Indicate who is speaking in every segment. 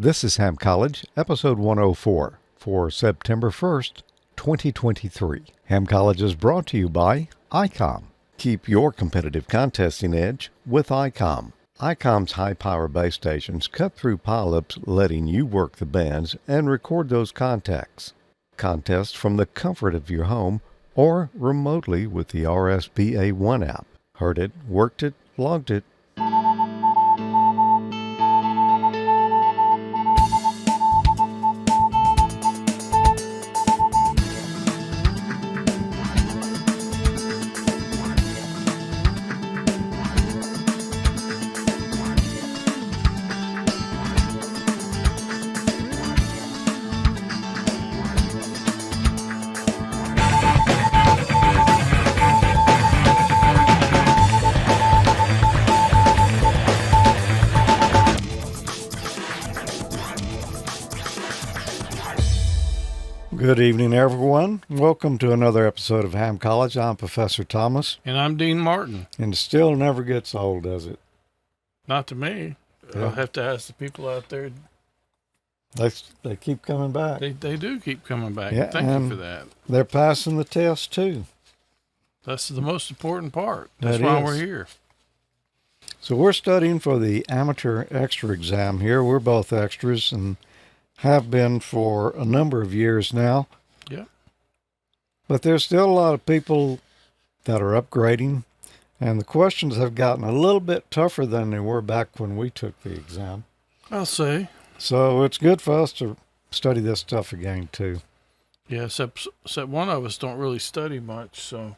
Speaker 1: This is Ham College, episode 104 for September 1st, 2023. Ham College is brought to you by ICOM. Keep your competitive contesting edge with ICOM. ICOM's high-power base stations cut through pileups, letting you work the bands and record those contacts. Contest from the comfort of your home or remotely with the RSBA1 app. Heard it, worked it, logged it. Good evening, everyone. Welcome to another episode of Ham College. I'm Professor Thomas.
Speaker 2: And I'm Dean Martin.
Speaker 1: And it still never gets old, does it?
Speaker 2: Not to me. Yeah. I'll have to ask the people out there.
Speaker 1: They keep coming back.
Speaker 2: They do keep coming back.
Speaker 1: Yeah,
Speaker 2: Thank you for that.
Speaker 1: They're passing the test, too.
Speaker 2: That's the most important part. That's why we're here.
Speaker 1: So we're studying for the amateur extra exam here. We're both extras and have been for a number of years now.
Speaker 2: Yeah.
Speaker 1: But there's still a lot of people that are upgrading, and the questions have gotten a little bit tougher than they were back when we took the exam.
Speaker 2: I'll say.
Speaker 1: So it's good for us to study this stuff again, too.
Speaker 2: Yeah, except one of us don't really study much, so.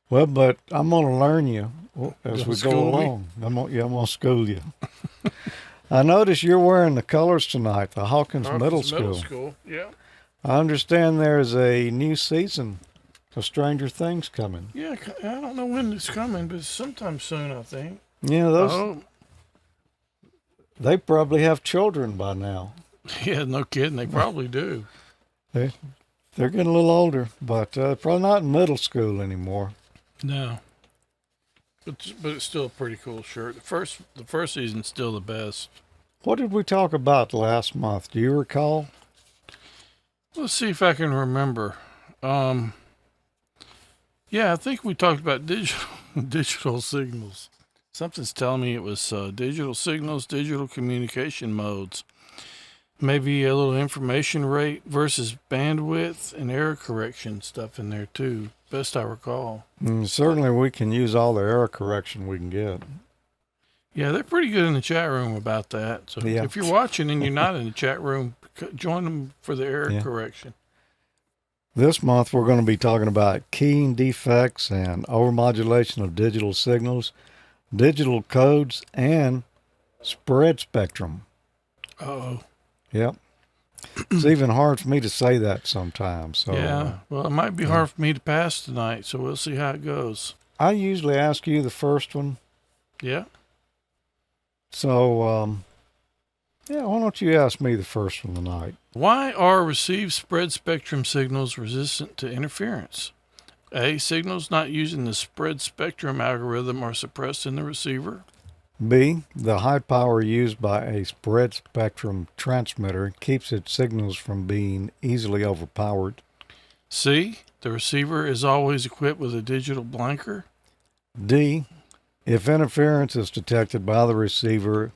Speaker 1: Well, but I'm going to learn you as we go along. I'm going to school you. I notice you're wearing the colors tonight, the Hawkins Middle School.
Speaker 2: Yeah.
Speaker 1: I understand there's a new season of Stranger Things coming.
Speaker 2: Yeah, I don't know when it's coming, but sometime soon, I think.
Speaker 1: Yeah, they probably have children by now.
Speaker 2: Yeah, no kidding. They probably do.
Speaker 1: They're getting a little older, but probably not in middle school anymore.
Speaker 2: No. But it's still a pretty cool shirt. The first season's still the best.
Speaker 1: What did we talk about last month? Do you recall?
Speaker 2: Let's see if I can remember. Yeah, I think we talked about digital signals. Something's telling me it was digital signals, digital communication modes. Maybe a little information rate versus bandwidth and error correction stuff in there too. Best I recall.
Speaker 1: Certainly we can use all the error correction we can get.
Speaker 2: Yeah, they're pretty good in the chat room about that. So if you're watching and you're not in the chat room, join them for the error correction.
Speaker 1: This month we're going to be talking about keying defects and overmodulation of digital signals, digital codes, and spread spectrum.
Speaker 2: Uh-oh.
Speaker 1: Yep. It's even hard for me to say that sometimes. So,
Speaker 2: yeah, well, it might be hard for me to pass tonight, so we'll see how it goes.
Speaker 1: I usually ask you the first one.
Speaker 2: Yeah.
Speaker 1: So, why don't you ask me the first one tonight?
Speaker 2: Why are received spread spectrum signals resistant to interference? A, signals not using the spread spectrum algorithm are suppressed in the receiver.
Speaker 1: B, the high power used by a spread spectrum transmitter keeps its signals from being easily overpowered.
Speaker 2: C, the receiver is always equipped with a digital blanker.
Speaker 1: D, if interference is detected by the receiver,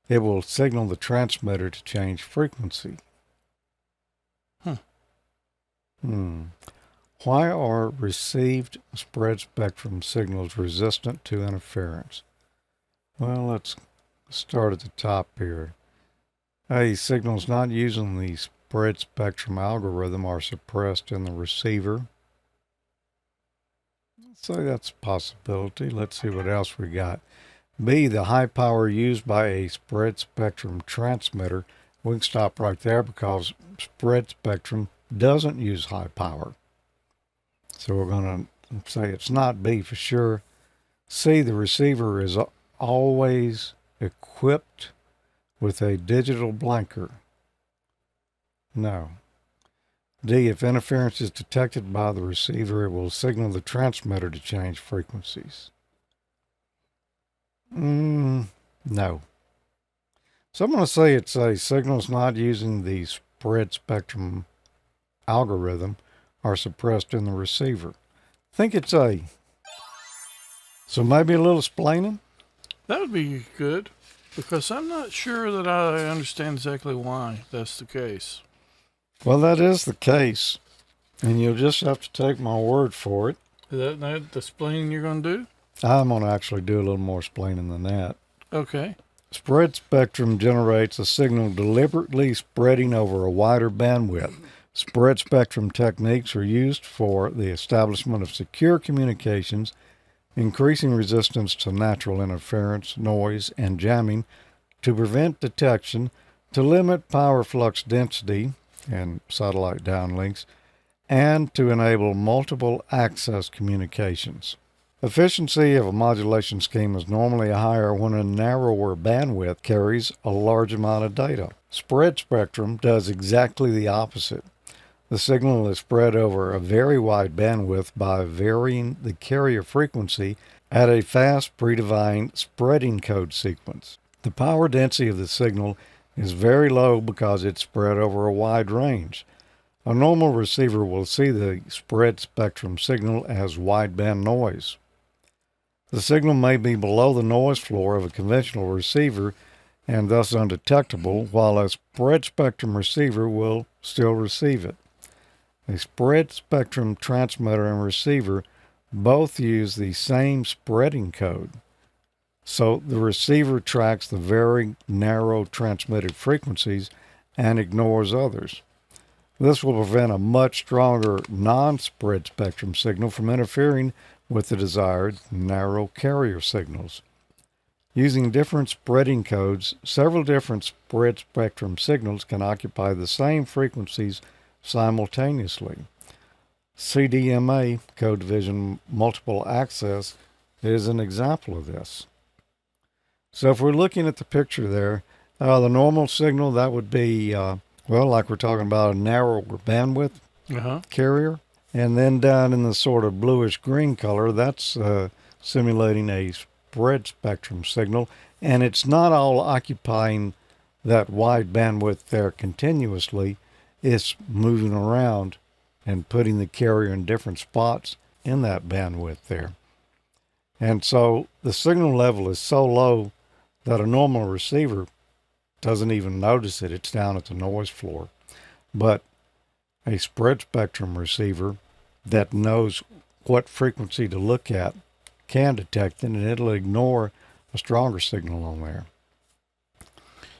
Speaker 1: it will signal the transmitter to change frequency. Why are received spread spectrum signals resistant to interference? Well, let's start at the top here. A, signals not using the spread spectrum algorithm are suppressed in the receiver. Let's say that's a possibility. Let's see what else we got. B, the high power used by a spread spectrum transmitter. We can stop right there because spread spectrum doesn't use high power. So we're going to say it's not B for sure. C, the receiver is always equipped with a digital blanker. No. D, if interference is detected by the receiver, it will signal the transmitter to change frequencies. No. So I'm going to say it's a signals not using the spread spectrum algorithm are suppressed in the receiver. I think it's A. So maybe a little explaining?
Speaker 2: That would be good, because I'm not sure that I understand exactly why that's the case.
Speaker 1: Well, that is the case, and you'll just have to take my word for it.
Speaker 2: Is that the explaining you're going to do?
Speaker 1: I'm going to actually do a little more explaining than that.
Speaker 2: Okay.
Speaker 1: Spread spectrum generates a signal deliberately spreading over a wider bandwidth. Spread spectrum techniques are used for the establishment of secure communications, increasing resistance to natural interference, noise, and jamming, to prevent detection, to limit power flux density and satellite downlinks, and to enable multiple access communications. Efficiency of a modulation scheme is normally higher when a narrower bandwidth carries a large amount of data. Spread spectrum does exactly the opposite. The signal is spread over a very wide bandwidth by varying the carrier frequency at a fast predefined spreading code sequence. The power density of the signal is very low because it's spread over a wide range. A normal receiver will see the spread spectrum signal as wideband noise. The signal may be below the noise floor of a conventional receiver and thus undetectable, while a spread spectrum receiver will still receive it. A spread spectrum transmitter and receiver both use the same spreading code, so the receiver tracks the very narrow transmitted frequencies and ignores others. This will prevent a much stronger non-spread spectrum signal from interfering with the desired narrow carrier signals. Using different spreading codes, several different spread spectrum signals can occupy the same frequencies simultaneously. CDMA, code division multiple access, is an example of this. So if we're looking at the picture there, the normal signal, that would be, like we're talking about a narrower bandwidth carrier. And then down in the sort of bluish green color, that's simulating a spread spectrum signal. And it's not all occupying that wide bandwidth there continuously. It's moving around and putting the carrier in different spots in that bandwidth there. And so the signal level is so low that a normal receiver doesn't even notice it. It's down at the noise floor. But a spread spectrum receiver that knows what frequency to look at can detect it, and it'll ignore a stronger signal on there.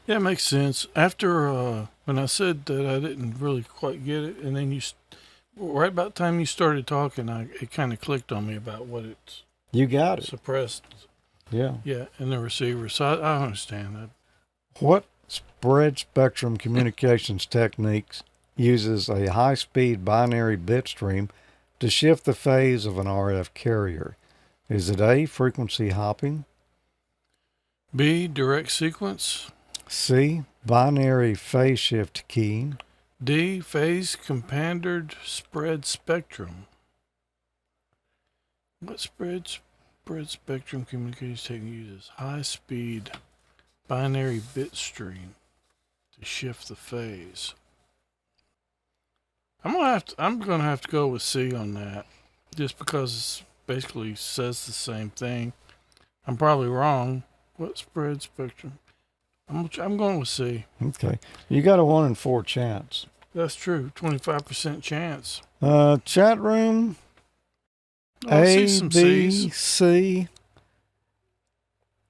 Speaker 2: Yeah, it makes sense. After when I said that I didn't really quite get it, and then right about the time you started talking, it kind of clicked on me about what it's
Speaker 1: You got it.
Speaker 2: suppressed.
Speaker 1: Yeah.
Speaker 2: Yeah, in the receiver. So I understand that.
Speaker 1: What spread spectrum communications techniques uses a high-speed binary bit stream to shift the phase of an RF carrier? Is it A, frequency hopping?
Speaker 2: B, direct sequence.
Speaker 1: C, binary phase shift keying?
Speaker 2: D, phase compandered spread spectrum. What spread spectrum communications technique uses high speed binary bit stream to shift the phase? I'm gonna have to go with C on that, just because it basically says the same thing. I'm probably wrong. What spread spectrum? I'm going with C.
Speaker 1: Okay. You got a 1 in 4 chance.
Speaker 2: That's true. 25% chance.
Speaker 1: Chat room.
Speaker 2: I'll see
Speaker 1: A,
Speaker 2: some
Speaker 1: B,
Speaker 2: C's.
Speaker 1: C.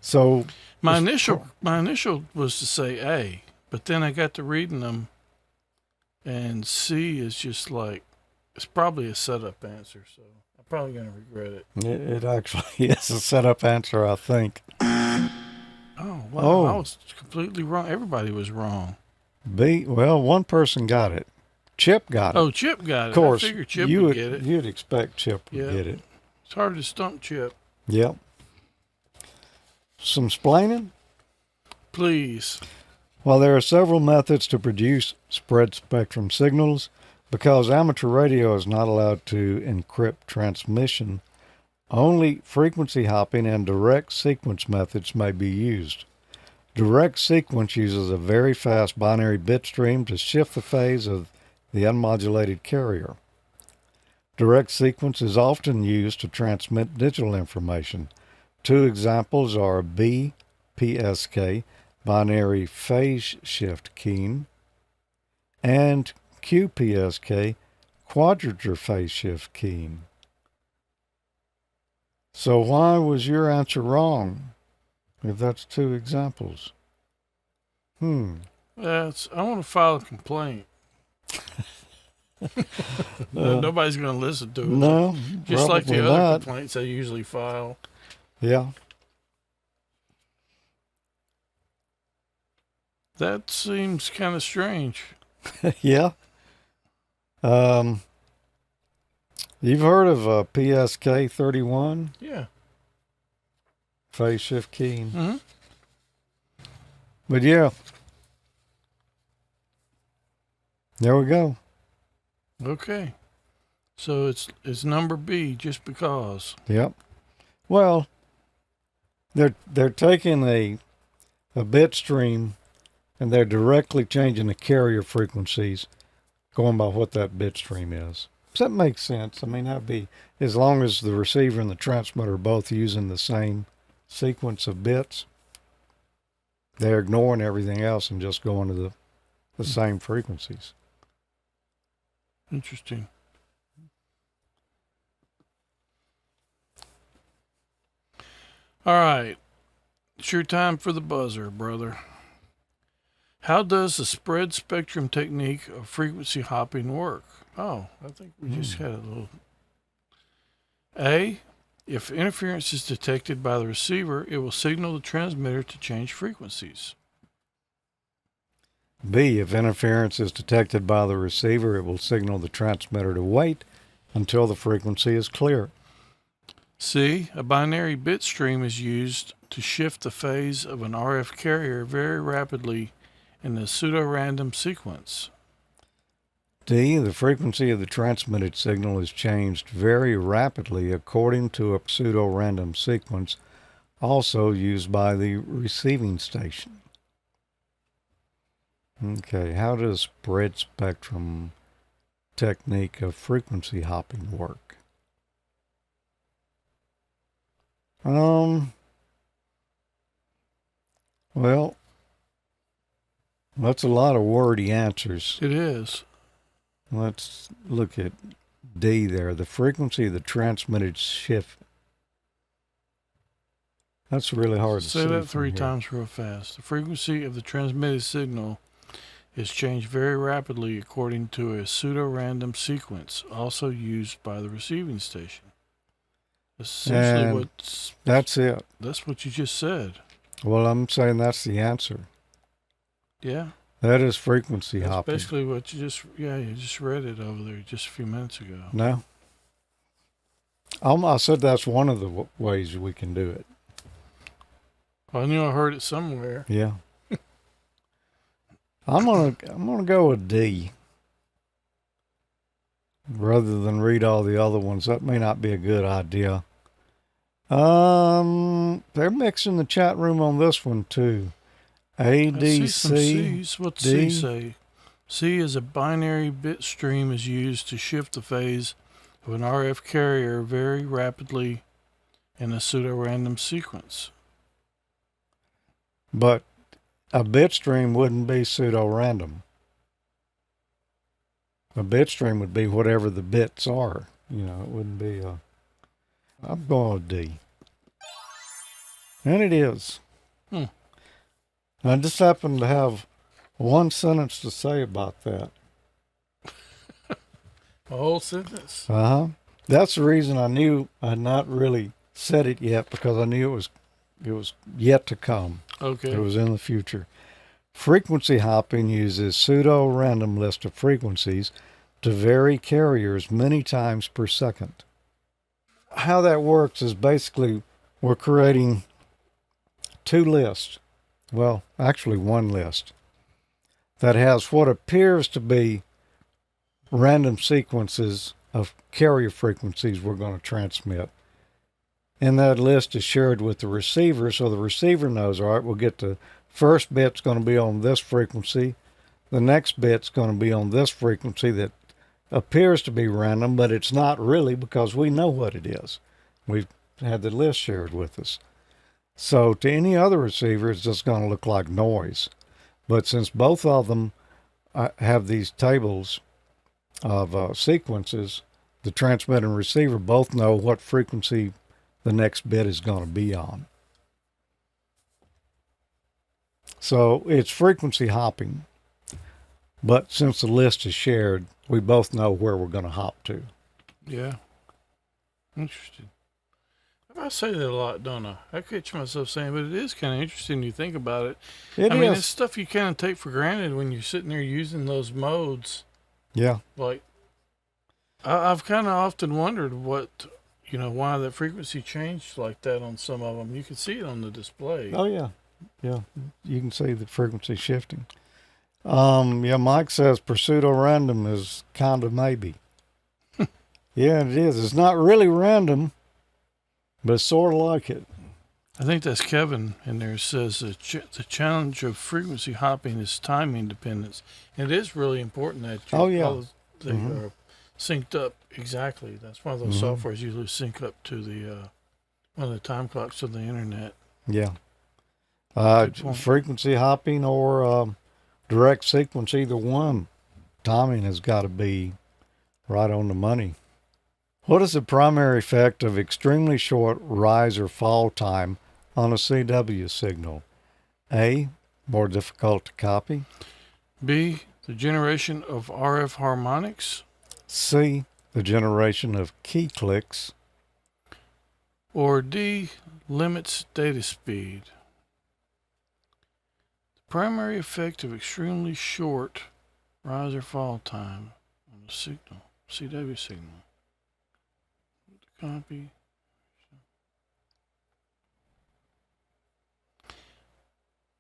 Speaker 1: So
Speaker 2: My initial was to say A, but then I got to reading them, and C is just like, it's probably a setup answer, so I'm probably going to regret it.
Speaker 1: it actually is a setup answer, I think.
Speaker 2: Oh, wow. I was completely wrong. Everybody was wrong.
Speaker 1: B, well, one person got it. Chip got it.
Speaker 2: Oh, Chip got it.
Speaker 1: Of course,
Speaker 2: I figured Chip would get it.
Speaker 1: You'd expect Chip would get it.
Speaker 2: It's hard to stump Chip.
Speaker 1: Yep. Some splaining?
Speaker 2: Please.
Speaker 1: While there are several methods to produce spread spectrum signals, because amateur radio is not allowed to encrypt transmission, only frequency hopping and direct sequence methods may be used. Direct sequence uses a very fast binary bit stream to shift the phase of the unmodulated carrier. Direct sequence is often used to transmit digital information. Two examples are BPSK, binary phase shift keying, and QPSK, quadrature phase shift keying. So why was your answer wrong if that's two examples?
Speaker 2: I want to file a complaint. Nobody's going to listen to it.
Speaker 1: No,
Speaker 2: Just like the
Speaker 1: probably
Speaker 2: other
Speaker 1: not.
Speaker 2: complaints I usually file.
Speaker 1: Yeah.
Speaker 2: That seems kind of strange.
Speaker 1: Yeah. You've heard of PSK 31?
Speaker 2: Yeah.
Speaker 1: Phase shift keying.
Speaker 2: Mm-hmm.
Speaker 1: But yeah. There we go.
Speaker 2: Okay. So it's number B just because.
Speaker 1: Yep. Well, they're taking a bit stream and they're directly changing the carrier frequencies going by what that bit stream is. Does that make sense? I mean, that'd be, as long as the receiver and the transmitter are both using the same sequence of bits, they're ignoring everything else and just going to the same frequencies.
Speaker 2: Interesting. All right. It's your time for the buzzer, brother. How does the spread spectrum technique of frequency hopping work? Oh, I think we just had a little. A, if interference is detected by the receiver, it will signal the transmitter to change frequencies.
Speaker 1: B, if interference is detected by the receiver, it will signal the transmitter to wait until the frequency is clear.
Speaker 2: C, a binary bit stream is used to shift the phase of an RF carrier very rapidly in a pseudo-random sequence.
Speaker 1: D, the frequency of the transmitted signal is changed very rapidly according to a pseudo-random sequence also used by the receiving station. Okay, how does spread spectrum technique of frequency hopping work? Well, that's a lot of wordy answers.
Speaker 2: It is.
Speaker 1: Let's look at D there. The frequency of the transmitted shift. That's really hard to see.
Speaker 2: Say that
Speaker 1: from
Speaker 2: 3
Speaker 1: here.
Speaker 2: times real fast. The frequency of the transmitted signal is changed very rapidly according to a pseudo-random sequence also used by the receiving station. Essentially,
Speaker 1: And that's it.
Speaker 2: That's what you just said.
Speaker 1: Well, I'm saying that's the answer.
Speaker 2: Yeah.
Speaker 1: That is frequency
Speaker 2: That's
Speaker 1: hopping.
Speaker 2: basically what you just read it over there just a few minutes ago.
Speaker 1: No. I said that's one of the ways we can do it.
Speaker 2: I knew I heard it somewhere.
Speaker 1: Yeah. I'm gonna go with D. Rather than read all the other ones, that may not be a good idea. They're mixing the chat room on this one too. A, D,
Speaker 2: I see some
Speaker 1: C,
Speaker 2: C's. What's
Speaker 1: D.
Speaker 2: C say? C is a binary bit stream is used to shift the phase of an RF carrier very rapidly in a pseudo-random sequence.
Speaker 1: But a bit stream wouldn't be pseudo-random. A bit stream would be whatever the bits are. You know, it wouldn't be a... I'm going with D. And it is. I just happen to have one sentence to say about that.
Speaker 2: A whole sentence?
Speaker 1: That's the reason I knew I had not really said it yet, because I knew it was yet to come.
Speaker 2: Okay.
Speaker 1: It was in the future. Frequency hopping uses pseudo-random list of frequencies to vary carriers many times per second. How that works is basically we're creating two lists. Well, actually one list that has what appears to be random sequences of carrier frequencies we're going to transmit. And that list is shared with the receiver, so the receiver knows, all right, we'll get to first bit's going to be on this frequency. The next bit's going to be on this frequency that appears to be random, but it's not really because we know what it is. We've had the list shared with us. So to any other receiver, it's just going to look like noise. But since both of them have these tables of sequences, the transmitter and receiver both know what frequency the next bit is going to be on. So it's frequency hopping. But since the list is shared, we both know where we're going to hop to.
Speaker 2: Yeah. Interesting. I say that a lot, don't I? I catch myself saying, but it is kind of interesting when you think about it.
Speaker 1: It
Speaker 2: I mean,
Speaker 1: is.
Speaker 2: it's stuff you kind of take for granted when you're sitting there using those modes.
Speaker 1: Yeah.
Speaker 2: Like, I've kind of often wondered why that frequency changed like that on some of them. You can see it on the display.
Speaker 1: Oh, yeah. Yeah. You can see the frequency shifting. Yeah, Mike says pseudo-random is kind of maybe. Yeah, it is. It's not really random, but it's sort of like it.
Speaker 2: I think that's Kevin in there says the challenge of frequency hopping is timing dependence. And it is really important that they are synced up exactly. That's why those softwares usually sync up to the one of the time clocks of the internet.
Speaker 1: Yeah. Frequency hopping or direct sequence, either one, timing has got to be right on the money. What is the primary effect of extremely short rise or fall time on a CW signal? A, more difficult to copy.
Speaker 2: B, the generation of RF harmonics.
Speaker 1: C, the generation of key clicks.
Speaker 2: Or D, limits data speed. The primary effect of extremely short rise or fall time on a signal, CW signal. Copy.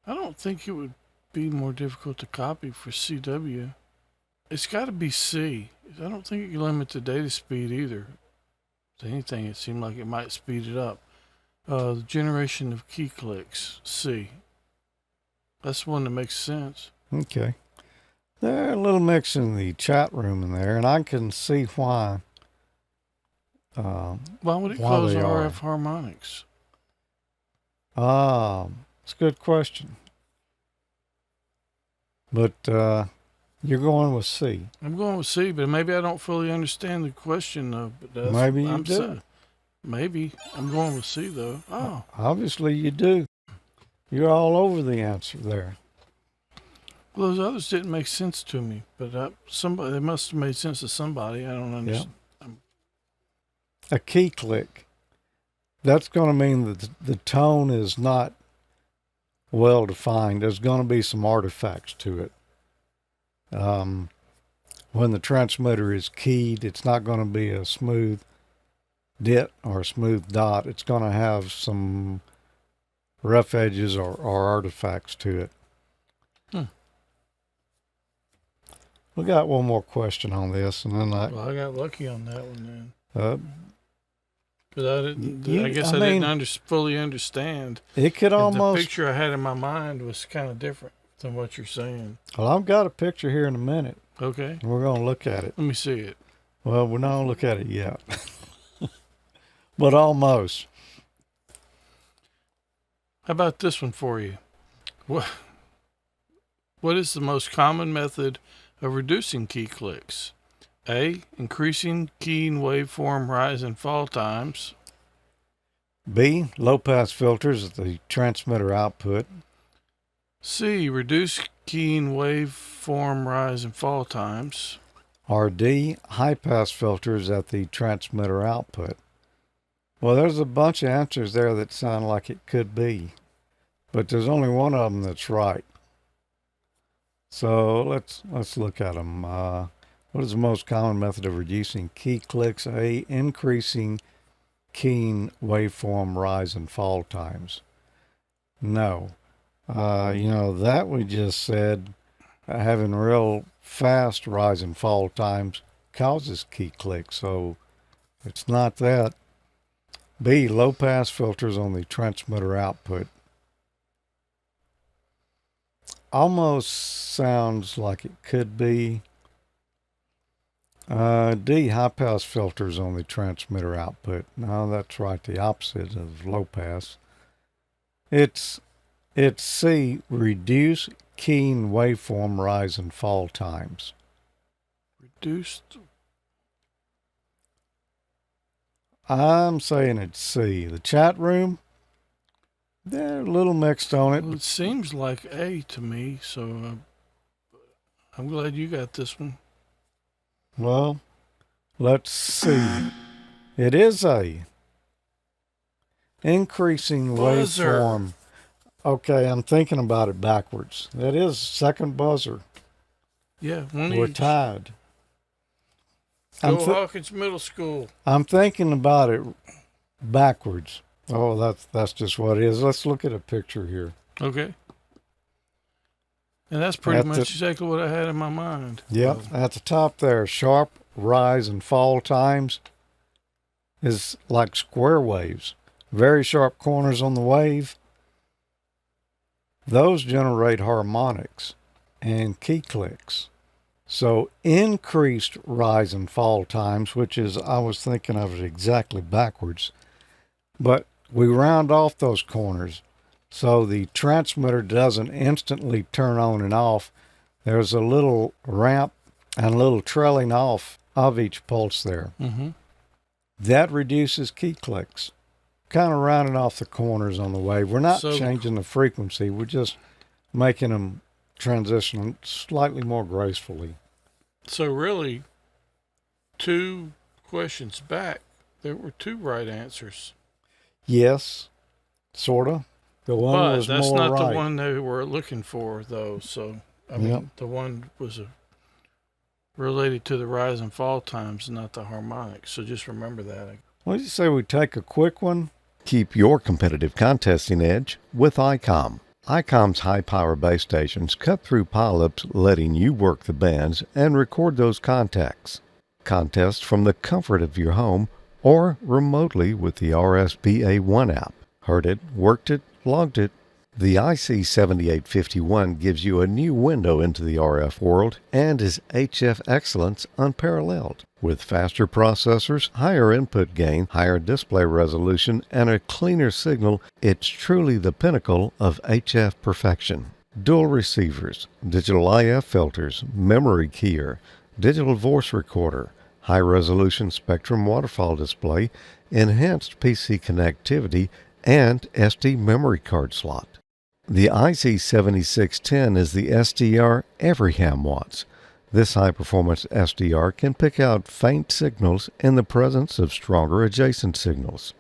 Speaker 2: I don't think it would be more difficult to copy for CW. It's got to be C. I don't think it can limit the data speed either. If anything, it seemed like it might speed it up. The generation of key clicks, C. That's one that makes sense.
Speaker 1: Okay. They're a little mix in the chat room in there, and I can see why.
Speaker 2: Why would it close RF harmonics?
Speaker 1: It's a good question. But you're going with C.
Speaker 2: I'm going with C, but maybe I don't fully understand the question, though. But
Speaker 1: maybe you do.
Speaker 2: Maybe. I'm going with C, though. Oh.
Speaker 1: Obviously you do. You're all over the answer there.
Speaker 2: Well, those others didn't make sense to me, but they must have made sense to somebody. I don't understand.
Speaker 1: Yeah. A key click. That's going to mean that the tone is not well defined. There's going to be some artifacts to it. When the transmitter is keyed, it's not going to be a smooth dit or a smooth dot. It's going to have some rough edges or artifacts to it. We got one more question on this, and then
Speaker 2: I got lucky on that one then. But I didn't fully understand.
Speaker 1: It could almost.
Speaker 2: The picture I had in my mind was kind of different than what you're saying.
Speaker 1: Well, I've got a picture here in a minute.
Speaker 2: Okay.
Speaker 1: We're going to look at it.
Speaker 2: Let me see it.
Speaker 1: Well, we're not going to look at it yet. But almost.
Speaker 2: How about this one for you? What is the most common method of reducing key clicks? A, increasing keying waveform rise and fall times.
Speaker 1: B, low-pass filters at the transmitter output.
Speaker 2: C, reduce keying waveform rise and fall times.
Speaker 1: Or D, high-pass filters at the transmitter output. Well, there's a bunch of answers there that sound like it could be, but there's only one of them that's right. So let's look at them. What is the most common method of reducing key clicks? A, increasing keying waveform rise and fall times. No. That we just said, having real fast rise and fall times causes key clicks. So it's not that. B, low pass filters on the transmitter output. almost sounds like it could be. D, high pass filters on the transmitter output. No, that's right, the opposite of low pass. It's C, reduce keying waveform rise and fall times.
Speaker 2: Reduced.
Speaker 1: I'm saying it's C. The chat room, they're a little mixed on it.
Speaker 2: Well, it seems like A to me, so I'm glad you got this one.
Speaker 1: Well, let's see. It is A. Increasing
Speaker 2: Buzzer.
Speaker 1: waveform. Okay, I'm thinking about it backwards. That is second buzzer.
Speaker 2: Yeah, one
Speaker 1: We're
Speaker 2: each.
Speaker 1: tied.
Speaker 2: Go Hawkins Middle School.
Speaker 1: I'm thinking about it backwards. Oh, that's just what it is. Let's look at a picture here.
Speaker 2: Okay. And that's pretty much exactly what I had in my mind.
Speaker 1: Yep, at the top there, sharp rise and fall times is like square waves. Very sharp corners on the wave. Those generate harmonics and key clicks. So increased rise and fall times, which is, I was thinking of it exactly backwards, but we round off those corners so the transmitter doesn't instantly turn on and off. There's a little ramp and a little trailing off of each pulse there.
Speaker 2: Mm-hmm.
Speaker 1: That reduces key clicks, kind of rounding off the corners on the wave. We're not changing the frequency. We're just making them transition slightly more gracefully.
Speaker 2: So really, 2 questions back, there were 2 right answers.
Speaker 1: Yes, sort of. The one
Speaker 2: but
Speaker 1: was
Speaker 2: that's
Speaker 1: more
Speaker 2: not
Speaker 1: right.
Speaker 2: The one they were looking for, though. So, I mean, the one was related to the rise and fall times, not the harmonics. So just remember that.
Speaker 1: What do you say we take a quick one?
Speaker 3: Keep your competitive contesting edge with ICOM. ICOM's high-power base stations cut through pileups, letting you work the bands and record those contacts. Contest from the comfort of your home or remotely with the RSBA1 app. Heard it, worked it, logged it. The IC7851 gives you a new window into the RF world and is HF excellence unparalleled. With faster processors, higher input gain, higher display resolution, and a cleaner signal, it's truly the pinnacle of HF perfection. Dual receivers, digital IF filters, memory keyer, digital voice recorder, high-resolution spectrum waterfall display, enhanced PC connectivity, and SD memory card slot. The IC7610 is the SDR every ham wants. This high-performance SDR can pick out faint signals in the presence of stronger adjacent signals.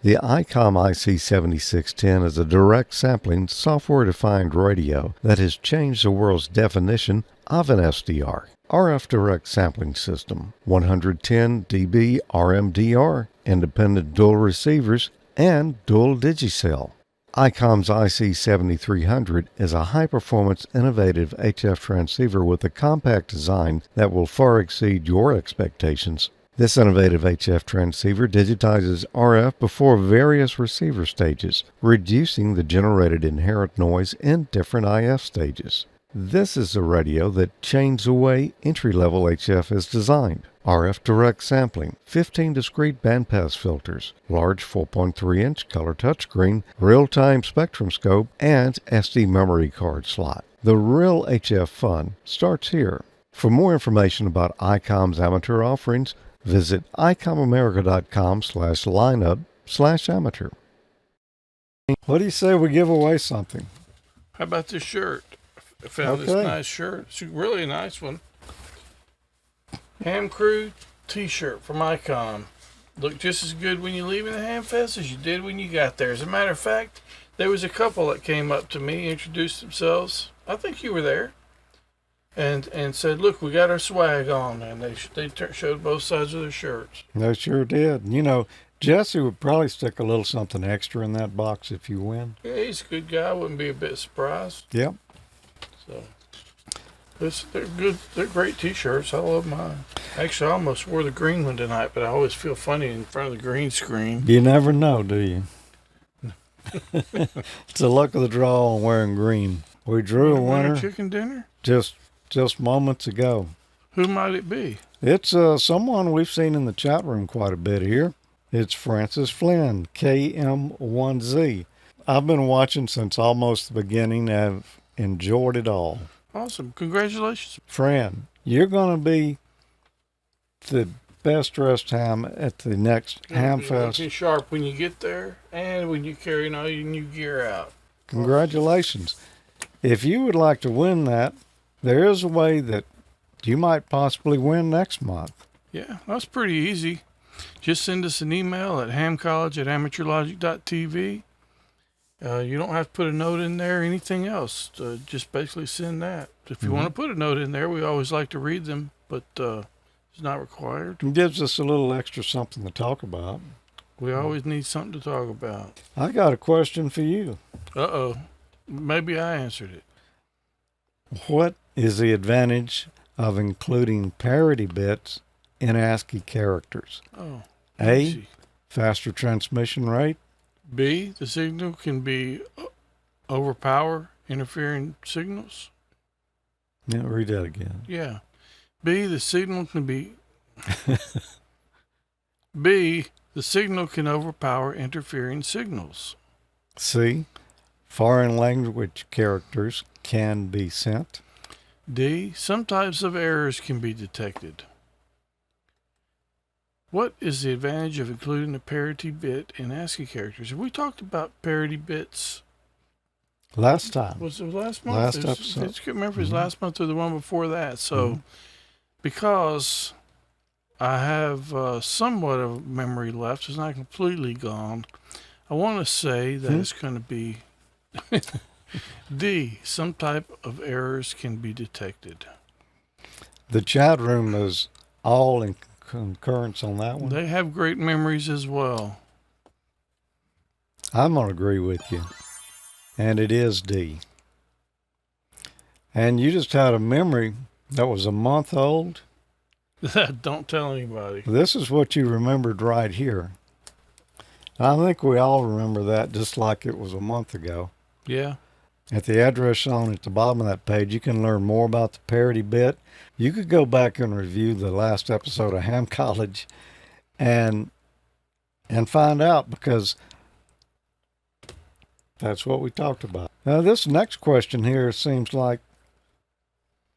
Speaker 3: The ICOM IC7610 is a direct sampling, software-defined radio that has changed the world's definition of an SDR. RF Direct Sampling System, 110 dB RMDR, independent dual receivers, and dual digicell. ICOM's IC7300 is a high-performance, innovative HF transceiver with a compact design that will far exceed your expectations. This innovative HF transceiver digitizes RF before various receiver stages, reducing the generated inherent noise in different IF stages. This is a radio that changed the way entry-level HF is designed. RF direct sampling, 15 discrete bandpass filters, large 4.3-inch color touchscreen, real-time spectrum scope, and SD memory card slot. The real HF fun starts here. For more information about ICOM's amateur offerings, visit icomamerica.com/lineup/amateur.
Speaker 1: What do you say we give away something?
Speaker 2: How about this shirt? I found this nice shirt. It's a really nice one. Ham Crew t-shirt from ICOM. Look just as good when you leave in the Ham Fest as you did when you got there. As a matter of fact, there was a couple that came up to me, introduced themselves. I think you were there. And said, look, we got our swag on. And they showed both sides of their shirts.
Speaker 1: They sure did. You know, Jesse would probably stick a little something extra in that box if you win.
Speaker 2: Yeah, he's a good guy. I wouldn't be a bit surprised.
Speaker 1: Yep.
Speaker 2: So, they're good. They're great t-shirts. I love mine. Actually, I almost wore the green one tonight, but I always feel funny in front of the green screen.
Speaker 1: You never know, do you? It's the luck of the draw on wearing green. We drew a
Speaker 2: Winner
Speaker 1: winner
Speaker 2: chicken dinner?
Speaker 1: just moments ago.
Speaker 2: Who might it be?
Speaker 1: It's someone we've seen in the chat room quite a bit here. It's Francis Flynn, KM1Z. I've been watching since almost the beginning. I've enjoyed it all.
Speaker 2: Awesome. Congratulations.
Speaker 1: Fran, you're going to be the best dressed ham at the next Ham Fest.
Speaker 2: Be sharp when you get there and when you carry all your new gear out.
Speaker 1: Congratulations. If you would like to win that, there is a way that you might possibly win next month.
Speaker 2: Yeah, that's pretty easy. Just send us an email at hamcollege@AmateurLogic.TV. You don't have to put a note in there or anything else. Just basically send that. If you want to put a note in there, we always like to read them, but it's not required.
Speaker 1: It gives us a little extra something to talk about.
Speaker 2: We always need something to talk about.
Speaker 1: I got a question for you.
Speaker 2: Uh-oh. Maybe I answered it.
Speaker 1: What is the advantage of including parity bits in ASCII characters?
Speaker 2: Oh.
Speaker 1: A,
Speaker 2: Easy.
Speaker 1: faster transmission rate.
Speaker 2: B, the signal can be overpower interfering signals.
Speaker 1: Yeah, read that again.
Speaker 2: Yeah. B, the signal can be B, the signal can overpower interfering signals.
Speaker 1: C, foreign language characters can be sent.
Speaker 2: D, some types of errors can be detected. What is the advantage of including a parity bit in ASCII characters? Have we talked about parity bits?
Speaker 1: Last time.
Speaker 2: Was it last month?
Speaker 1: Last
Speaker 2: I
Speaker 1: episode.
Speaker 2: just can't remember if it was last month or the one before that. So, because I have somewhat of memory left, it's not completely gone, I want to say that it's going to be D, some type of errors can be detected.
Speaker 1: The chat room is all in concurrence on that one.
Speaker 2: They have great memories as well.
Speaker 1: I'm going to agree with you. And it is D. And you just had a memory that was a month old.
Speaker 2: Don't tell anybody.
Speaker 1: This is what you remembered right here. I think we all remember that just like it was a month ago.
Speaker 2: Yeah.
Speaker 1: At the address shown at the bottom of that page, you can learn more about the parity bit. You could go back and review the last episode of Ham College and find out, because that's what we talked about. Now, this next question here seems like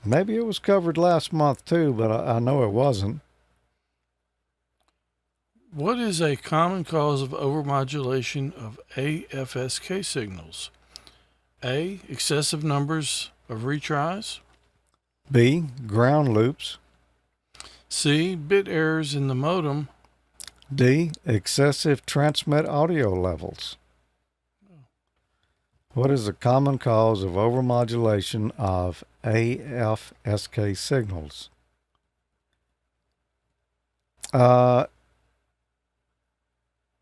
Speaker 1: maybe it was covered last month too, but I know it wasn't.
Speaker 2: What is a common cause of overmodulation of AFSK signals? A, excessive numbers of retries.
Speaker 1: B, ground loops.
Speaker 2: C, bit errors in the modem.
Speaker 1: D, excessive transmit audio levels. What is a common cause of overmodulation of AFSK signals?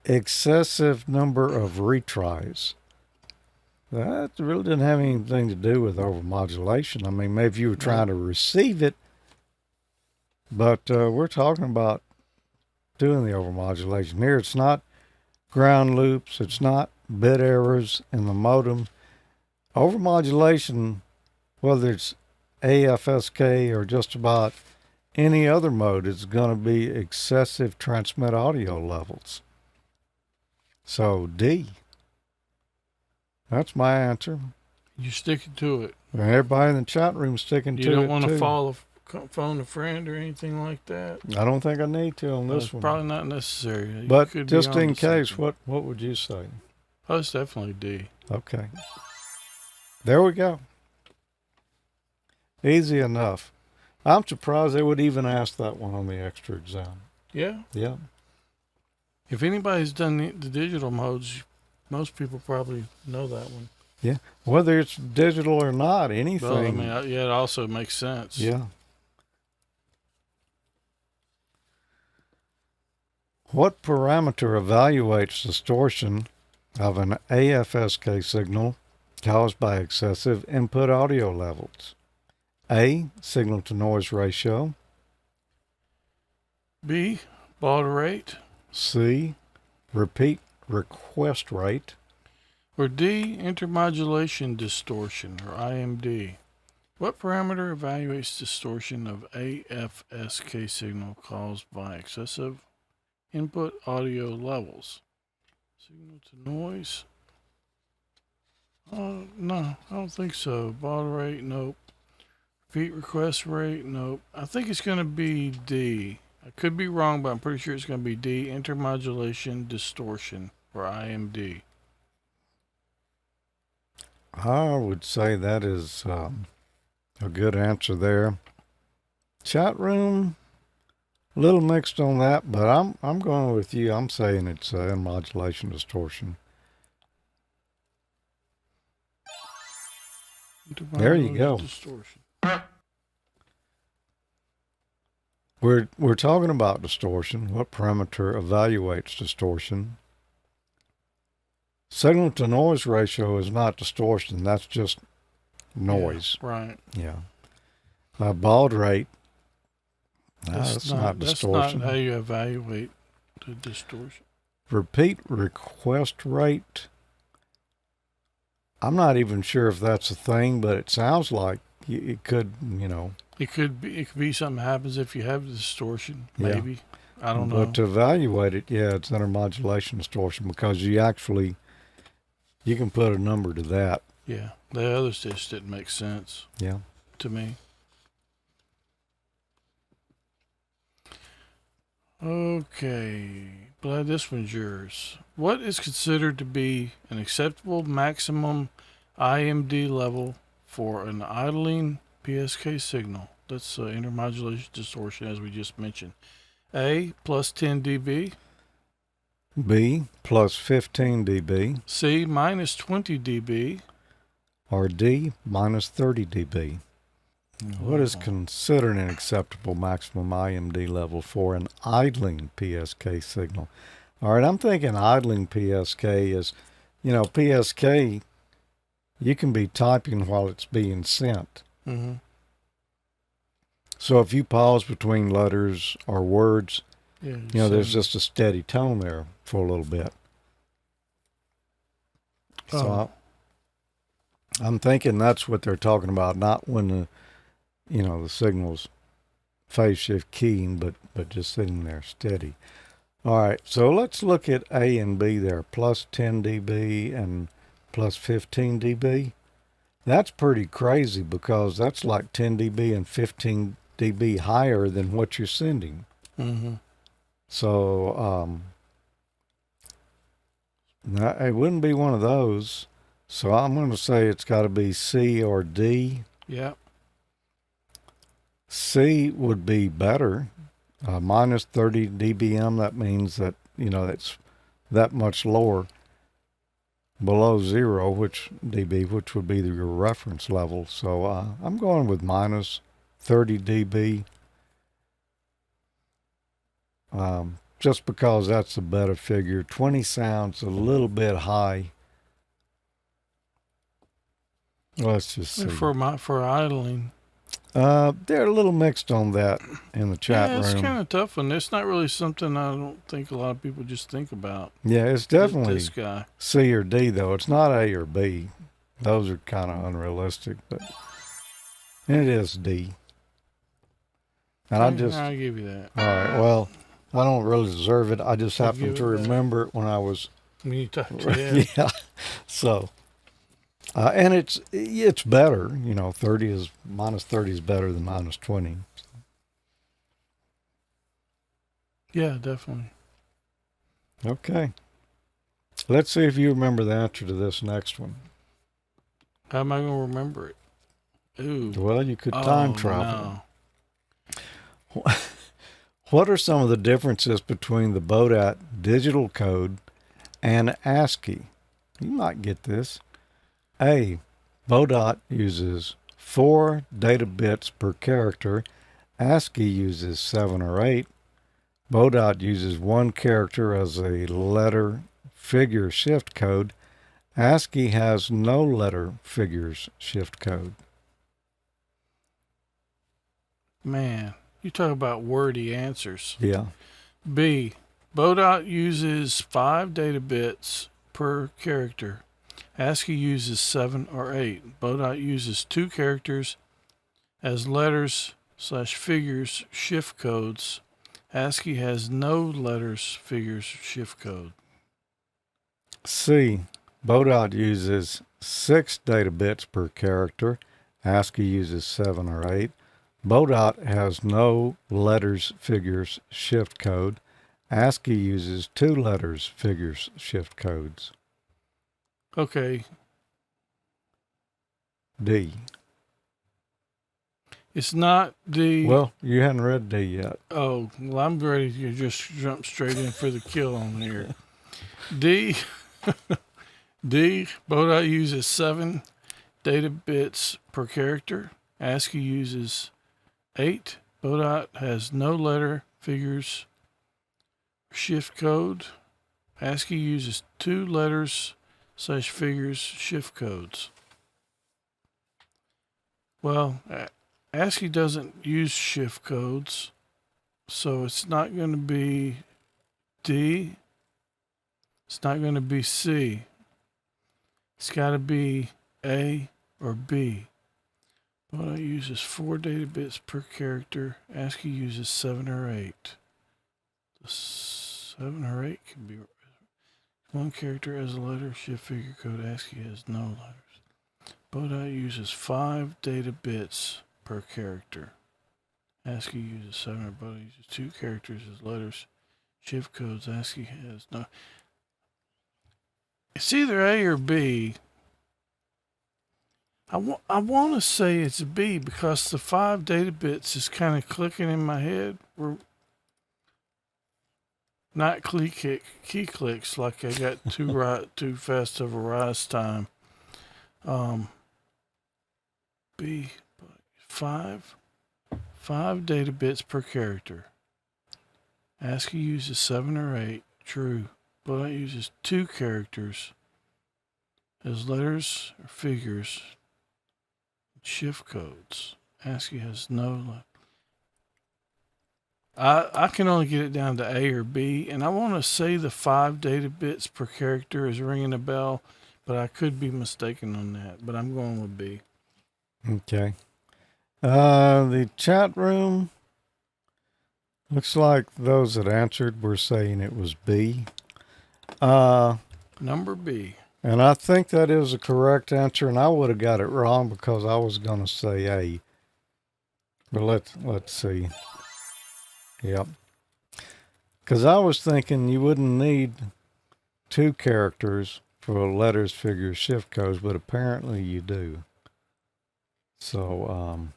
Speaker 1: Excessive number of retries. That really didn't have anything to do with overmodulation. I mean, maybe you were trying to receive it, but we're talking about doing the overmodulation here. It's not ground loops. It's not bit errors in the modem. Overmodulation, whether it's AFSK or just about any other mode, is going to be excessive transmit audio levels. So D. That's my answer.
Speaker 2: You sticking to it.
Speaker 1: And everybody in the chat room sticking to it.
Speaker 2: You don't want to
Speaker 1: too.
Speaker 2: phone a friend or anything like that.
Speaker 1: I don't think I need to on this
Speaker 2: It's
Speaker 1: one.
Speaker 2: probably not necessary. You
Speaker 1: But
Speaker 2: could be
Speaker 1: just in
Speaker 2: onto
Speaker 1: case,
Speaker 2: something.
Speaker 1: what would you say?
Speaker 2: Oh, it's definitely D.
Speaker 1: Okay. There we go. Easy enough. I'm surprised they would even ask that one on the extra exam.
Speaker 2: Yeah.
Speaker 1: Yeah.
Speaker 2: If anybody's done the digital modes, most people probably know that one.
Speaker 1: Yeah. Whether it's digital or not, anything.
Speaker 2: Well, I mean, yeah, it also makes sense.
Speaker 1: Yeah. What parameter evaluates distortion of an AFSK signal caused by excessive input audio levels? A, signal to noise ratio.
Speaker 2: B, baud rate.
Speaker 1: C, repeat request rate.
Speaker 2: Or D, intermodulation distortion, or IMD. What parameter evaluates distortion of AFSK signal caused by excessive input audio levels? Signal to noise? No, I don't think so. Baud rate, nope. Repeat request rate, nope. I think it's going to be D. I could be wrong, but I'm pretty sure it's going to be D, intermodulation distortion, or IMD.
Speaker 1: I would say that is a good answer there. Chat room, a little mixed on that, but I'm going with you. I'm saying it's modulation distortion. There you go.
Speaker 2: Distortion.
Speaker 1: We're talking about distortion. What parameter evaluates distortion? Signal to noise ratio is not distortion. That's just noise.
Speaker 2: Yeah, right.
Speaker 1: Yeah. Baud rate. That's not distortion.
Speaker 2: That's not how you evaluate the distortion.
Speaker 1: Repeat request rate. I'm not even sure if that's a thing, but it sounds like it could,
Speaker 2: It could be something happens if you have distortion, maybe. Yeah. I don't know.
Speaker 1: But to evaluate it, it's intermodulation distortion because you can put a number to that.
Speaker 2: Yeah. The others just didn't make sense.
Speaker 1: Yeah.
Speaker 2: To me. Okay. Glad this one's yours. What is considered to be an acceptable maximum IMD level for an idling PSK signal? That's intermodulation distortion, as we just mentioned. A, plus 10 dB.
Speaker 1: B, plus 15 dB.
Speaker 2: C, minus 20 dB.
Speaker 1: Or D, minus 30 dB. What is considered an acceptable maximum IMD level for an idling PSK signal? All right, I'm thinking idling PSK is, PSK, you can be typing while it's being sent.
Speaker 2: Mm-hmm.
Speaker 1: So if you pause between letters or words, there's just a steady tone there for a little bit. So I'm thinking that's what they're talking about, not when the signal's phase shift keying, but just sitting there steady. All right, so let's look at A and B there, plus 10 dB and plus 15 dB. That's pretty crazy because that's like 10 dB and 15 dB higher than what you're sending.
Speaker 2: Mm-hmm.
Speaker 1: So it wouldn't be one of those. So I'm going to say it's got to be C or D.
Speaker 2: Yeah.
Speaker 1: C would be better. Minus 30 dBm, that means that, it's that much lower below 0, which would be your reference level. So I'm going with minus 30 dB. Just because that's a better figure. 20 sounds a little bit high. Let's just see.
Speaker 2: For idling.
Speaker 1: They're a little mixed on that in the chat room.
Speaker 2: Yeah, it's kind of tough, and it's not really something I don't think a lot of people just think about.
Speaker 1: Yeah, it's definitely
Speaker 2: this guy.
Speaker 1: C or D, though. It's not A or B. Those are kind of unrealistic, but it is D. And
Speaker 2: I'll give you that.
Speaker 1: All right, well, I don't really deserve it. I just happened to remember it when I was...
Speaker 2: When you talked to him.
Speaker 1: Yeah, so... and it's better, minus 30 is better than minus 20.
Speaker 2: Yeah, definitely.
Speaker 1: Okay. Let's see if you remember the answer to this next one.
Speaker 2: How am I going to remember it? Ooh.
Speaker 1: Well, you could time travel.
Speaker 2: No.
Speaker 1: What are some of the differences between the Baud digital code and ASCII? You might get this. A, Baud uses 4 data bits per character. ASCII uses 7 or 8. Baud uses 1 character as a letter figure shift code. ASCII has no letter figures shift code.
Speaker 2: Man, you talk about wordy answers.
Speaker 1: Yeah.
Speaker 2: B, Baud uses 5 data bits per character. ASCII uses 7 or 8. Bodot uses 2 characters as letters / figures shift codes. ASCII has no letters, figures, shift code.
Speaker 1: C. Bodot uses 6 data bits per character. ASCII uses 7 or 8. Bodot has no letters, figures, shift code. ASCII uses 2 letters, figures, shift codes.
Speaker 2: Okay,
Speaker 1: D.
Speaker 2: it's not the.
Speaker 1: Well, you hadn't read D yet.
Speaker 2: Oh, well, I'm ready to just jump straight in for the kill on here. D. Bodot uses 7 data bits per character. ASCII uses 8. Bodot has no letter, figures, shift code. ASCII uses 2 letters / figures, shift codes. Well, ASCII doesn't use shift codes, so it's not going to be D. It's not going to be C. It's got to be A or B. Bodot uses 4 data bits per character. ASCII uses 7 or 8. The 7 or 8 can be 1 character as a letter, shift figure code. ASCII has no letters. Bodot uses 5 data bits per character. ASCII uses 7 or Bodot uses 2 characters as letters, shift codes. ASCII has no. It's either A or B. I want to say it's B because the 5 data bits is kind of clicking in my head. We're not key clicks like I got too fast of a rise time. B, 5 data bits per character. ASCII uses 7 or 8. True. But it uses 2 characters as letters or figures. Shift codes. ASCII has no. I can only get it down to A or B, and I want to say the 5 data bits per character is ringing a bell, but I could be mistaken on that. But I'm going with B.
Speaker 1: Okay. The chat room looks like those that answered were saying it was B.
Speaker 2: Number B.
Speaker 1: And I think that is a correct answer, and I would have got it wrong because I was going to say A. But let's see. Yep. Because I was thinking you wouldn't need 2 characters for letters, figures, shift codes, but apparently you do. So,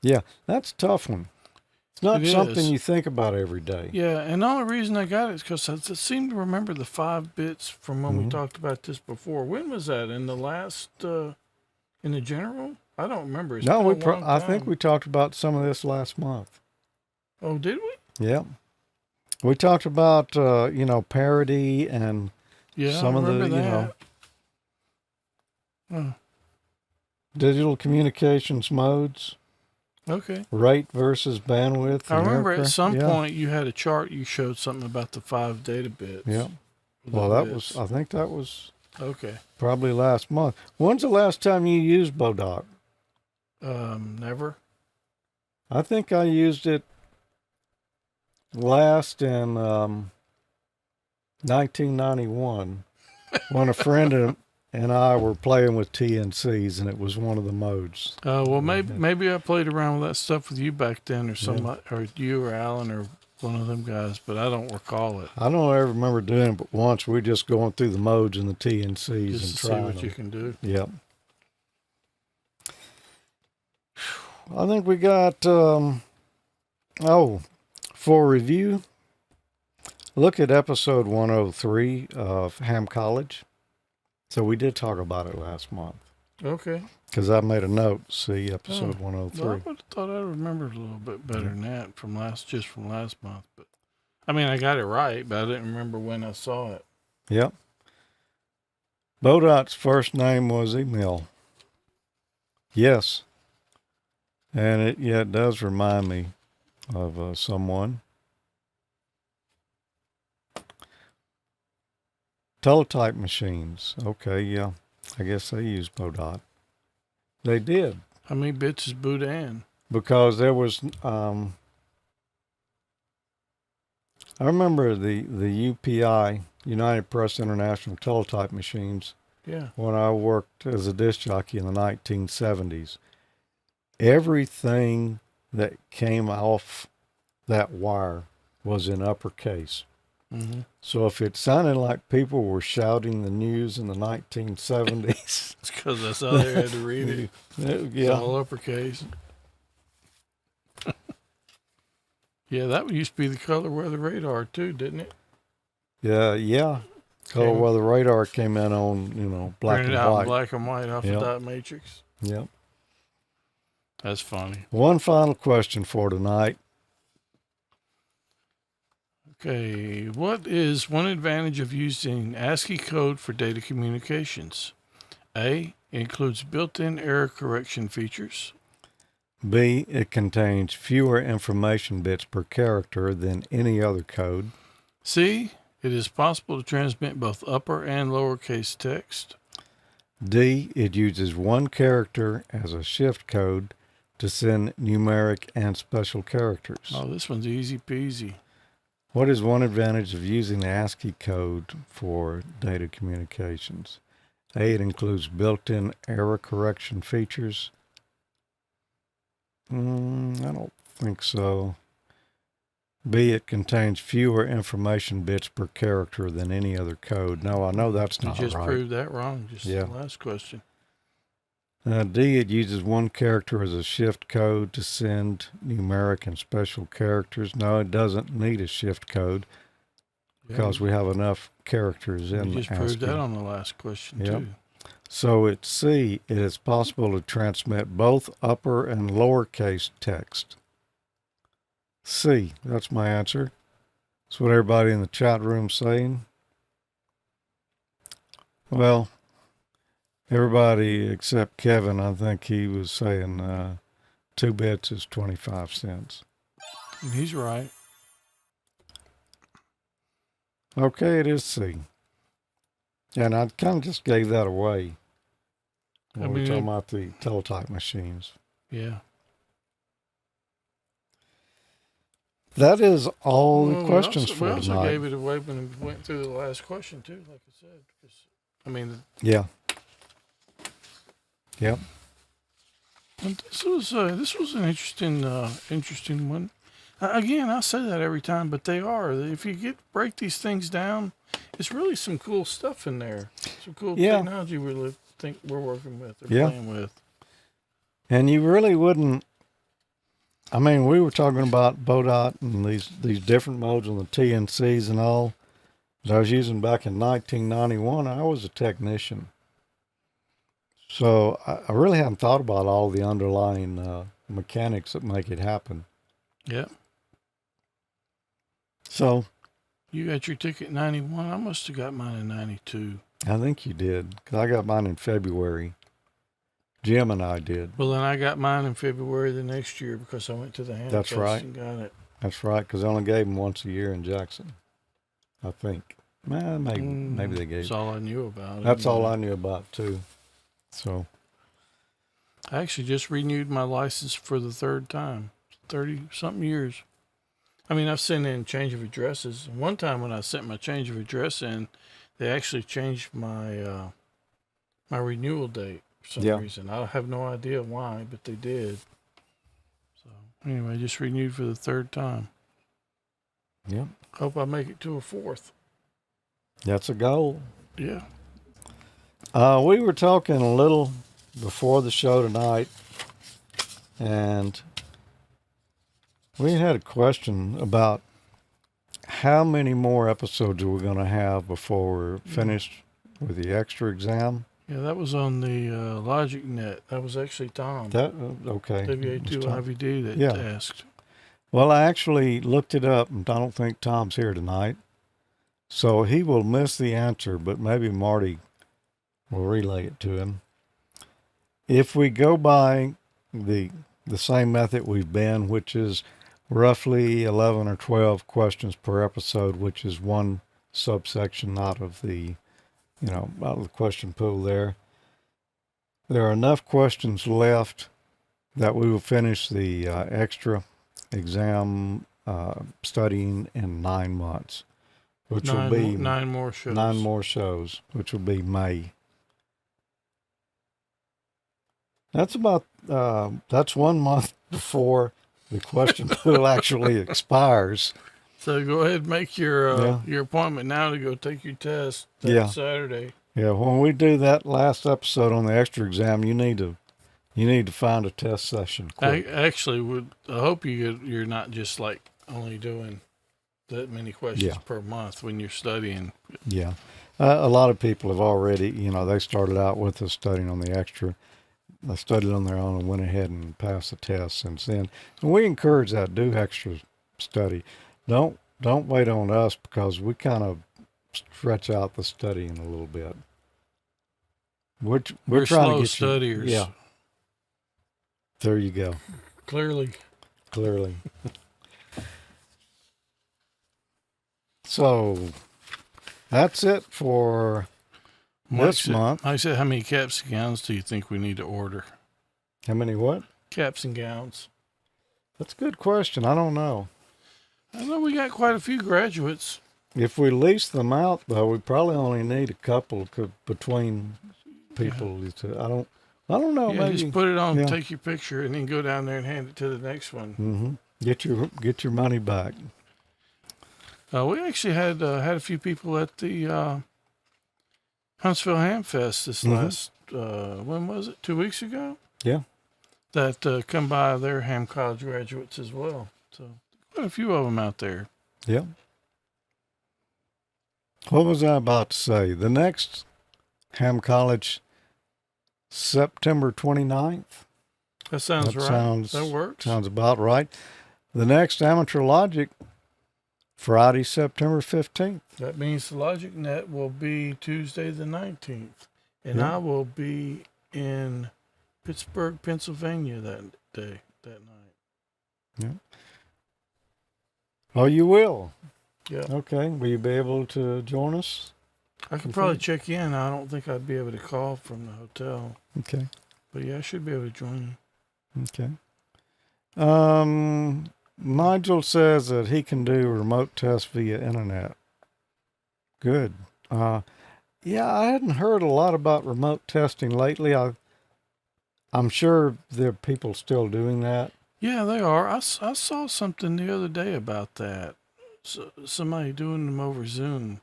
Speaker 1: yeah, that's a tough one. It's not something you think about every day.
Speaker 2: Yeah, and the only reason I got it is because I seem to remember the 5 bits from when we talked about this before. When was that? In the last, in the general? I don't remember.
Speaker 1: No, I think we talked about some of this last month.
Speaker 2: Oh, did we?
Speaker 1: Yeah. We talked about, parity and some of the, digital communications modes.
Speaker 2: Okay.
Speaker 1: Rate versus bandwidth.
Speaker 2: I remember at some point you had a chart you showed something about the 5 data bits.
Speaker 1: Yeah. Well, I think that was
Speaker 2: okay.
Speaker 1: Probably last month. When's the last time you used Bodot?
Speaker 2: Never.
Speaker 1: I think I used it last in 1991 when a friend and I were playing with TNCs, and it was one of the modes.
Speaker 2: Well, maybe I played around with that stuff with you back then, or somebody, or you or Alan or one of them guys, but I don't recall it.
Speaker 1: I don't ever remember doing it, but once we just going through the modes and the TNCs
Speaker 2: just
Speaker 1: and
Speaker 2: to
Speaker 1: trying
Speaker 2: see what
Speaker 1: them.
Speaker 2: you can do.
Speaker 1: Yep. I think we got, for review, look at episode 103 of Ham College. So we did talk about it last month.
Speaker 2: Okay.
Speaker 1: Because I made a note, see episode 103.
Speaker 2: Well, I would have thought I remembered a little bit better than that from last month. But I mean, I got it right, but I didn't remember when I saw it.
Speaker 1: Yep. Bodot's first name was Emil. Yes. And it does remind me of someone. Teletype machines. Okay, yeah. I guess they use Bodot. They did.
Speaker 2: How many bits is Boudin?
Speaker 1: Because there was, I remember the UPI, United Press International Teletype machines,
Speaker 2: Yeah.
Speaker 1: when I worked as a disc jockey in the 1970s. Everything that came off that wire was in uppercase.
Speaker 2: Mm-hmm.
Speaker 1: So if it sounded like people were shouting the news in the 1970s,
Speaker 2: It's because that's how they had to read it. It's
Speaker 1: yeah,
Speaker 2: all uppercase. Yeah, that used to be the color weather radar too, didn't it?
Speaker 1: yeah. Color
Speaker 2: Came-
Speaker 1: weather radar came in on, black
Speaker 2: Printed
Speaker 1: and
Speaker 2: out in
Speaker 1: white.
Speaker 2: black and white off
Speaker 1: Yep.
Speaker 2: of dot matrix.
Speaker 1: Yep.
Speaker 2: That's funny.
Speaker 1: One final question for tonight.
Speaker 2: Okay, what is one advantage of using ASCII code for data communications? A, includes built-in error correction features.
Speaker 1: B, it contains fewer information bits per character than any other code.
Speaker 2: C, it is possible to transmit both upper and lowercase text.
Speaker 1: D, it uses one character as a shift code to send numeric and special characters.
Speaker 2: Oh, this one's easy peasy.
Speaker 1: What is one advantage of using the ASCII code for data communications? A, it includes built-in error correction features. I don't think so. B, it contains fewer information bits per character than any other code. No, I know that's
Speaker 2: You
Speaker 1: not
Speaker 2: just
Speaker 1: right.
Speaker 2: proved that wrong. Just
Speaker 1: Yeah.
Speaker 2: the last question.
Speaker 1: D, it uses one character as a shift code to send numeric and special characters. No, it doesn't need a shift code because we have enough characters in
Speaker 2: You just
Speaker 1: ASCII.
Speaker 2: proved that on the last question
Speaker 1: Yep.
Speaker 2: too.
Speaker 1: So at C, it is possible to transmit both upper and lowercase text. C, that's my answer. That's what everybody in the chat room's saying. Well, everybody except Kevin, I think he was saying 2 bits is 25 cents.
Speaker 2: And he's right.
Speaker 1: Okay, it is C. And I kind of just gave that away when we were talking about the teletype machines.
Speaker 2: Yeah.
Speaker 1: That is all
Speaker 2: Well,
Speaker 1: the questions
Speaker 2: we
Speaker 1: for
Speaker 2: also
Speaker 1: tonight.
Speaker 2: gave it away when we went through the last question too, like I said. 'Cause, I mean,
Speaker 1: Yeah. Yep.
Speaker 2: and this was an interesting one. Again, I say that every time, but they are. If you break these things down, it's really some cool stuff in there. Some cool technology we think we're working with or playing with.
Speaker 1: And you really wouldn't. I mean, we were talking about Bodot and these different modes on the TNCs and all that I was using back in 1991. I was a technician. So I really hadn't thought about all the underlying mechanics that make it happen.
Speaker 2: Yeah.
Speaker 1: So
Speaker 2: You got your ticket in 91. I must have got mine in 92.
Speaker 1: I think you did, because I got mine in February. Jim and I did.
Speaker 2: Well, then I got mine in February the next year because I went to the hand
Speaker 1: That's
Speaker 2: test
Speaker 1: right.
Speaker 2: and got it.
Speaker 1: That's right, because I only gave them once a year in Jackson, I think. Maybe they gave.
Speaker 2: That's all I knew about it.
Speaker 1: That's all I knew about too. So
Speaker 2: I actually just renewed my license for the third time, 30-something years. I mean, I've sent in change of addresses. One time when I sent my change of address in, they actually changed my my renewal date for some reason. I have no idea why, but they did. So anyway, just renewed for the third time.
Speaker 1: yep,
Speaker 2: Hope I make it to a fourth.
Speaker 1: that's a goal.
Speaker 2: Yeah.
Speaker 1: We were talking a little before the show tonight, and we had a question about how many more episodes are we going to have before we're finished with the extra exam.
Speaker 2: Yeah, that was on the LogicNet. That was actually Tom.
Speaker 1: That okay?
Speaker 2: WA2IVD that asked.
Speaker 1: Well, I actually looked it up, and I don't think Tom's here tonight, so he will miss the answer, but maybe Marty will relay it to him. If we go by the same method we've been, which is roughly 11 or 12 questions per episode, which is one subsection out of the out of the question pool there. There are enough questions left that we will finish the extra exam studying in 9 months, which will be
Speaker 2: nine more shows.
Speaker 1: 9 more shows, which will be May. That's about that's 1 month before the question pool actually expires.
Speaker 2: So go ahead and make your appointment now to go take your test that Saturday.
Speaker 1: Yeah, when we do that last episode on the extra exam, you need to find a test session quick.
Speaker 2: I actually I hope you're not just like only doing that many questions per month when you're studying.
Speaker 1: Yeah. A lot of people have already, they started out with us studying on the extra. They studied on their own and went ahead and passed the test since then. And we encourage that. Do extra study. Don't wait on us, because we kind of stretch out the studying a little bit. We're trying to get
Speaker 2: studiers.
Speaker 1: Yeah. There you go.
Speaker 2: Clearly.
Speaker 1: So that's it for this month.
Speaker 2: I said, how many caps and gowns do you think we need to order?
Speaker 1: How many what?
Speaker 2: Caps and gowns.
Speaker 1: That's a good question. I don't know.
Speaker 2: I know we got quite a few graduates.
Speaker 1: If we lease them out, though, we probably only need a couple between people. I don't know.
Speaker 2: Yeah,
Speaker 1: maybe
Speaker 2: just put it on, take your picture, and then go down there and hand it to the next one.
Speaker 1: Mm-hmm. Get your money back.
Speaker 2: We actually had a few people at the Huntsville Ham Fest this last, when was it? 2 weeks ago?
Speaker 1: Yeah.
Speaker 2: That come by. Their Ham College graduates as well. So quite a few of them out there.
Speaker 1: Yeah. What was I about to say? The next Ham College, September 29th.
Speaker 2: That sounds right. That works.
Speaker 1: Sounds about right. The next Amateur Logic, Friday, September 15th.
Speaker 2: That means the Logic Net will be Tuesday the 19th. And I will be in Pittsburgh, Pennsylvania that night.
Speaker 1: Yeah. Oh, you will?
Speaker 2: Yeah.
Speaker 1: Okay. Will you be able to join us?
Speaker 2: I could probably check in. I don't think I'd be able to call from the hotel.
Speaker 1: Okay.
Speaker 2: But yeah, I should be able to join you.
Speaker 1: Okay. Nigel says that he can do remote tests via internet. Good. I hadn't heard a lot about remote testing lately. I'm sure there are people still doing that.
Speaker 2: Yeah, they are. I saw something the other day about that. Somebody doing them over Zoom.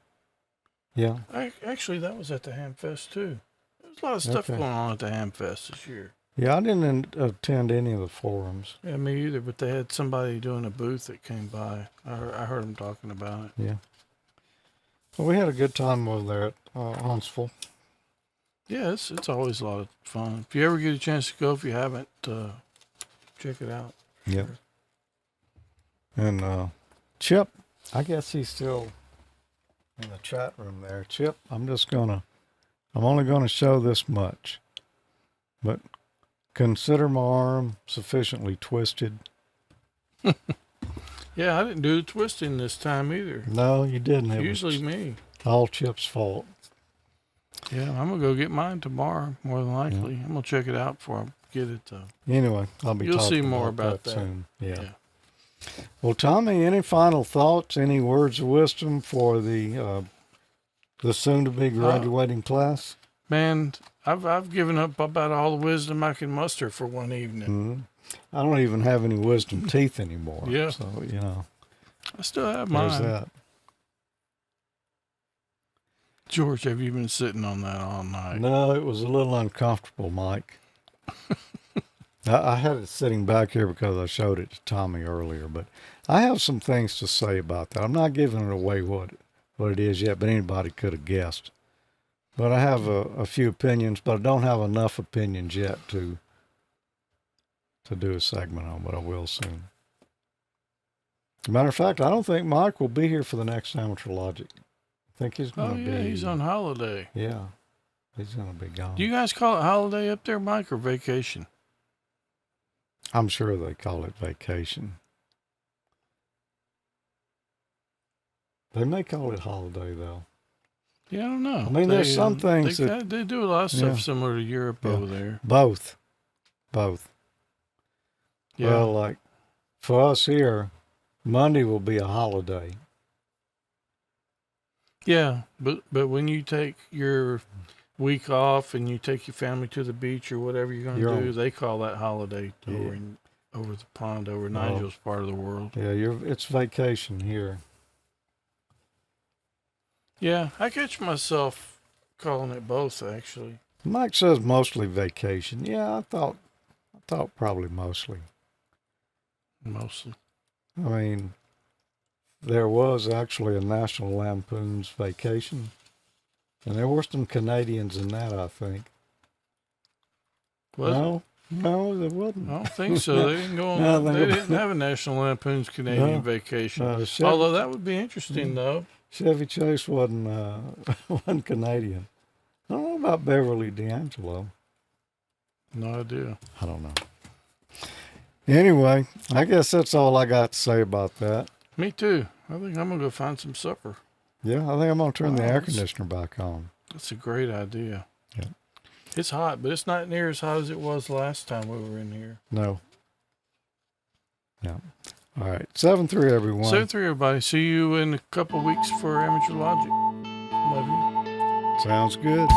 Speaker 1: Yeah.
Speaker 2: Actually, that was at the Ham Fest too. There's a lot of stuff going on at the Ham Fest this year.
Speaker 1: Yeah, I didn't attend any of the forums.
Speaker 2: Yeah, me either. But they had somebody doing a booth that came by. I heard them talking about it.
Speaker 1: Yeah. Well, we had a good time over there at Huntsville.
Speaker 2: Yeah, it's always a lot of fun. If you ever get a chance to go, if you haven't, check it out.
Speaker 1: Yep. And Chip, I guess he's still in the chat room there. Chip, I'm only gonna show this much, but consider my arm sufficiently twisted.
Speaker 2: Yeah, I didn't do the twisting this time either.
Speaker 1: No, you didn't.
Speaker 2: It's usually me.
Speaker 1: All Chip's fault.
Speaker 2: Yeah, I'm gonna go get mine tomorrow, more than likely.
Speaker 1: Yeah.
Speaker 2: I'm gonna check it out before I get it though.
Speaker 1: Anyway,
Speaker 2: You'll see more about that
Speaker 1: soon. Yeah. Well, Tommy, any final thoughts? Any words of wisdom for the soon-to-be graduating class?
Speaker 2: Man, I've given up about all the wisdom I can muster for one evening.
Speaker 1: Mm-hmm. I don't even have any wisdom teeth anymore.
Speaker 2: Yeah.
Speaker 1: So,
Speaker 2: I still have mine.
Speaker 1: There's that.
Speaker 2: George, have you been sitting on that all night?
Speaker 1: No, it was a little uncomfortable, Mike. I had it sitting back here because I showed it to Tommy earlier, but I have some things to say about that. I'm not giving it away what it is yet, but anybody could have guessed. But I have a few opinions, but I don't have enough opinions yet to do a segment on, but I will soon. As a matter of fact, I don't think Mike will be here for the next Amateur Logic. I think he's going to be.
Speaker 2: Oh, yeah, he's on holiday.
Speaker 1: Yeah, he's going to be gone.
Speaker 2: Do you guys call it holiday up there, Mike, or vacation?
Speaker 1: I'm sure they call it vacation. They may call it holiday, though.
Speaker 2: Yeah, I don't know.
Speaker 1: I mean, there's some things that
Speaker 2: they do a lot of stuff
Speaker 1: Yeah.
Speaker 2: similar to Europe
Speaker 1: Yeah.
Speaker 2: over there.
Speaker 1: both.
Speaker 2: Yeah.
Speaker 1: Well, like for us here, Monday will be a holiday.
Speaker 2: Yeah, but when you take your week off and you take your family to the beach or whatever you're going
Speaker 1: You're
Speaker 2: to do,
Speaker 1: on-
Speaker 2: they call that holiday
Speaker 1: Yeah.
Speaker 2: over the pond, over
Speaker 1: Oh.
Speaker 2: Nigel's part of the world.
Speaker 1: Yeah, it's vacation here.
Speaker 2: Yeah, I catch myself calling it both actually.
Speaker 1: Mike says mostly vacation. Yeah, I thought probably mostly.
Speaker 2: Mostly.
Speaker 1: I mean, there was actually a National Lampoon's Vacation, and there were some Canadians in that, I think.
Speaker 2: Was it?
Speaker 1: No, there wasn't.
Speaker 2: I don't think so. They didn't go on.
Speaker 1: No,
Speaker 2: they didn't have a National Lampoon's Canadian
Speaker 1: No.
Speaker 2: Vacation.
Speaker 1: Chevy,
Speaker 2: Although that would be interesting, though.
Speaker 1: Chevy Chase wasn't wasn't Canadian. I don't know about Beverly D'Angelo.
Speaker 2: No idea.
Speaker 1: I don't know. Anyway, I guess that's all I got to say about that.
Speaker 2: Me too. I think I'm gonna go find some supper.
Speaker 1: Yeah, I think I'm gonna turn the
Speaker 2: Wow,
Speaker 1: air
Speaker 2: that's-
Speaker 1: conditioner back on.
Speaker 2: That's a great idea.
Speaker 1: Yeah.
Speaker 2: It's hot, but it's not near as hot as it was last time we were in here.
Speaker 1: No. Yeah. All right. 7-3, everyone.
Speaker 2: 7-3, everybody. See you in a couple weeks for Amateur Logic. Love you.
Speaker 1: Sounds good.